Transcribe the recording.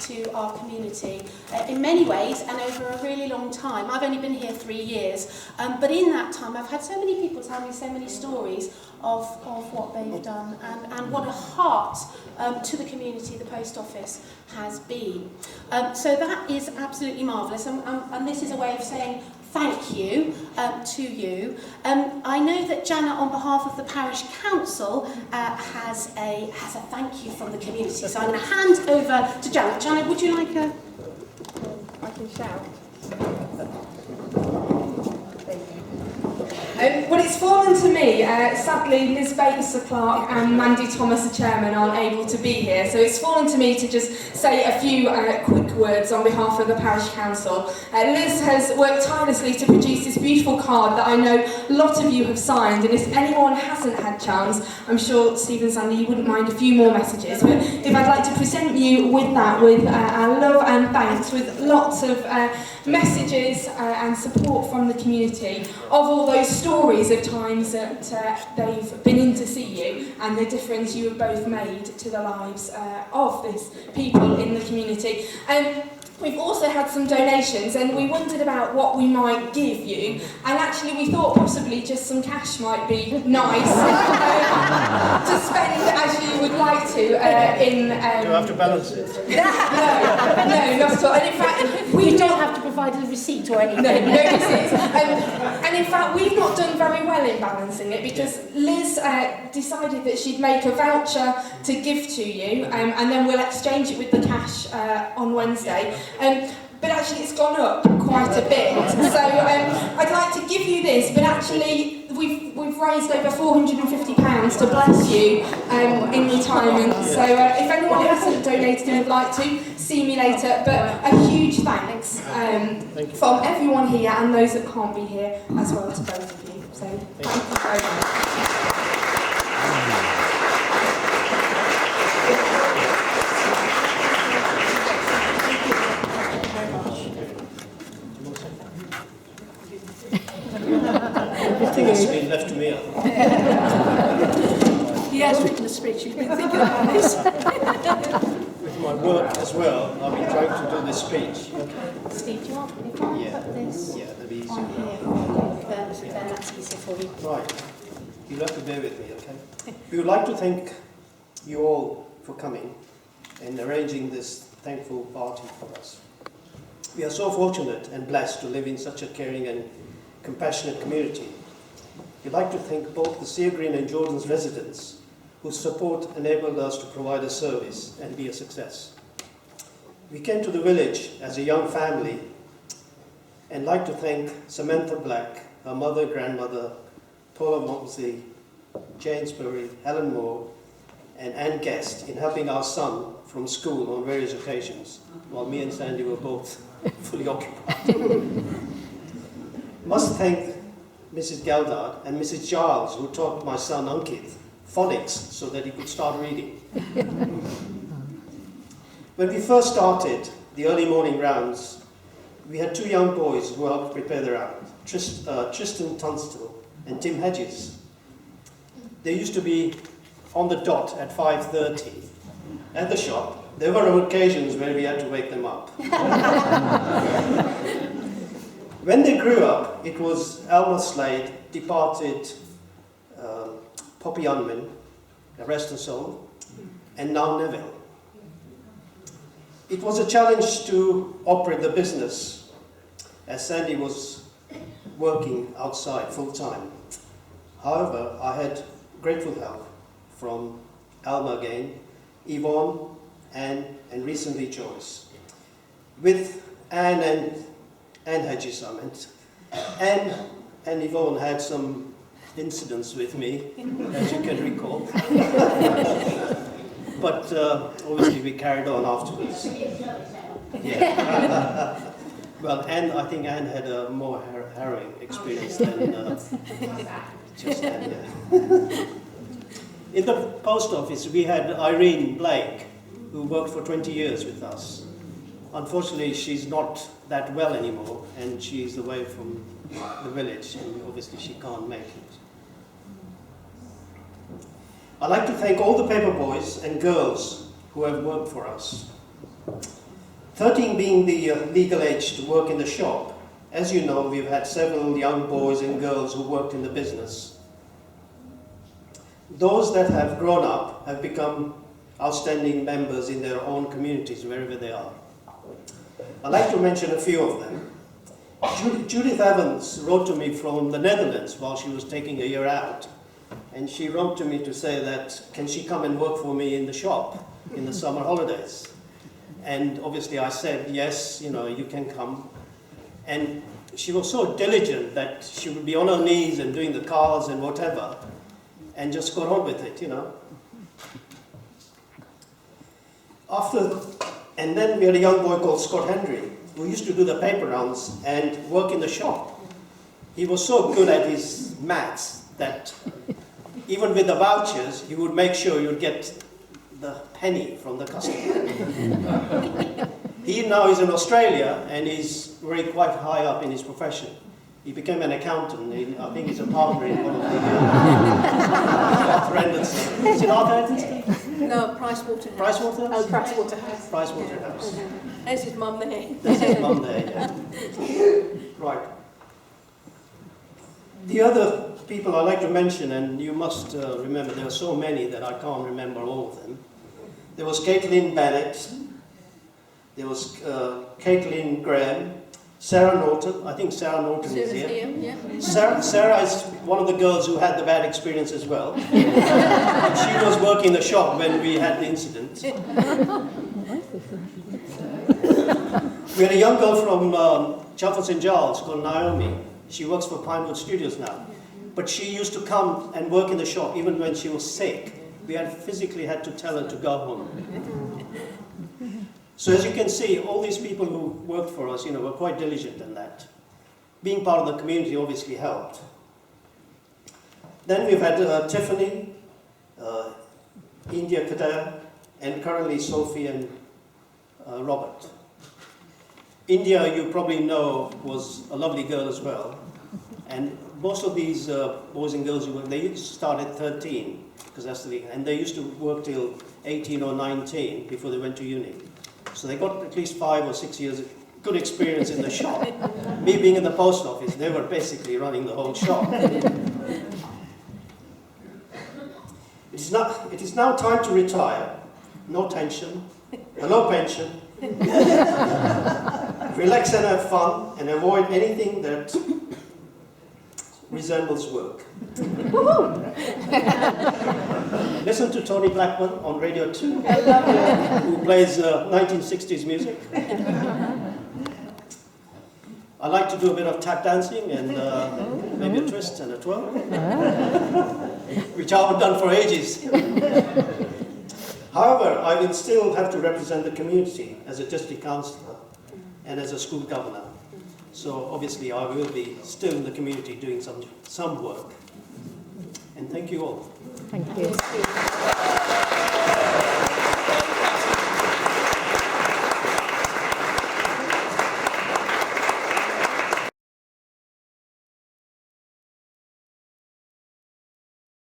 to our community in many ways and over a really long time. I've only been here 3 years, but in that time I've had so many people tell me so many stories of what they've done and what a heart to the community the post office has been. So that is absolutely marvellous, and this is a way of saying thank you to you. I know that Janet, on behalf of the Parish Council, has a thank you from the community. So I'm going to hand over to Janet. Janet, would you like a... I can shout. Well, it's fallen to me. Sadly, Liz Bates, the clerk, and Mandy Thomas, the chairman, aren't able to be here. So it's fallen to me to just say a few quick words on behalf of the Parish Council. Liz has worked tirelessly to produce this beautiful card that I know a lot of you have signed. And if anyone hasn't had chance, I'm sure, Stephen Sandy, you wouldn't mind a few more messages. But if I'd like to present you with that, with our love and thanks, with lots of messages and support from the community of all those stories of times that they've been in to see you and the difference you have both made to the lives of these people in the community. We've also had some donations and we wondered about what we might give you, and actually we thought possibly just some cash might be nice to spend as you would like to in... Do you have to balance it? No, not at all. And in fact, We don't have to provide a receipt or anything. No receipts. And in fact, we've not done very well in balancing it because Liz decided that she'd make a voucher to give to you, and then we'll exchange it with the cash on Wednesday. But actually it's gone up quite a bit. So I'd like to give you this, but actually we've raised over £450 to bless you in retirement. So if anyone hasn't donated and would like to, see me later. But a huge thanks from everyone here and those that can't be here as well to both of you. So thank you very much. It's been left to me. He has written a spreadsheet. You've been thinking about this. With my work as well, I've been trying to do this speech. Steve, do you want if I put this that'd be easier. on here? Then that's easier for you. Right. You'll have to bear with me, okay? We would like to thank you all for coming and arranging this thankful party for us. We are so fortunate and blessed to live in such a caring and compassionate community. We'd like to thank both the Seer Green and Jordan's residents whose support enabled us to provide a service and be a success. We came to the village as a young family and like to thank Samantha Black, her mother, grandmother, Paula Moxley, Jane Spurry, Helen Moore, and Anne Guest in helping our son from school on various occasions, while me and Sandy were both fully occupied. Must thank Mrs. Geldard and Mrs. Giles, who taught my son Ankit phonics so that he could start reading. When we first started the early morning rounds, we had two young boys who helped prepare the round, Tristan Tunstall and Tim Hedges. They used to be on the dot at 5:30 at the shop. There were occasions where we had to wake them up. When they grew up, it was Elmer Slade, departed Poppy Unwin, rest her soul, and now Neville. It was a challenge to operate the business as Sandy was working outside full-time. However, I had grateful help from Alma again, Yvonne, Anne, and recently Joyce. With Anne Hedges, I meant. Anne and Yvonne had some incidents with me, as you can recall. But obviously we carried on afterwards. Yeah. Well, I think Anne had a more harrowing experience than just Anne, yeah. In the post office, we had Irene Blake, who worked for 20 years with us. Unfortunately, she's not that well anymore, and she's away from the village, and obviously she can't make it. I'd like to thank all the paper boys and girls who have worked for us. 13 being the legal age to work in the shop. As you know, we've had several young boys and girls who worked in the business. Those that have grown up have become outstanding members in their own communities, wherever they are. I'd like to mention a few of them. Judith Evans wrote to me from the Netherlands while she was taking a year out. And she wrote to me to say that, can she come and work for me in the shop in the summer holidays? And obviously I said, yes, you can come. And she was so diligent that she would be on her knees and doing the cars and whatever, and just got on with it, And then we had a young boy called Scott Henry, who used to do the paper rounds and work in the shop. He was so good at his maths that even with the vouchers, he would make sure you'd get the penny from the customer. He now is in Australia and is very quite high up in his profession. He became an accountant. I think he's a partner in one of the Arthur Anderson. Is it Arthur Anderson? No, Pricewaterhouse. Pricewaterhouse? Oh, Pricewaterhouse. Pricewaterhouse. There's his mum there. There's his mum there, yeah. Right. The other people I like to mention, and you must remember, there are so many that I can't remember all of them. There was Caitlin Bennett. There was Caitlin Graham. Sarah Norton. I think Sarah Norton is here. Yeah. Sarah is one of the girls who had the bad experience as well. She was working in the shop when we had the incident. We had a young girl from Chelmsford St. Giles called Naomi. She works for Pinewood Studios now. But she used to come and work in the shop even when she was sick. We had physically had to tell her to go home. So as you can see, all these people who worked for us, were quite diligent in that. Being part of the community obviously helped. Then we've had Tiffany, India Kadir, and currently Sophie and Robert. India, you probably know, was a lovely girl as well. And most of these boys and girls who work, they used to start at 13, because that's the, and they used to work till 18 or 19 before they went to uni. So they got at least 5 or 6 years of good experience in the shop. Me being in the post office, they were basically running the whole shop. It is now time to retire. No tension, no pension. Relax and have fun, and avoid anything that resembles work. Listen to Tony Blackman on Radio 2, who plays 1960s music. I like to do a bit of tap dancing and maybe a twist and a twirl, which I haven't done for ages. However, I will still have to represent the community as a district councillor and as a school governor. So obviously I will be still in the community doing some work. And thank you all. Thank you.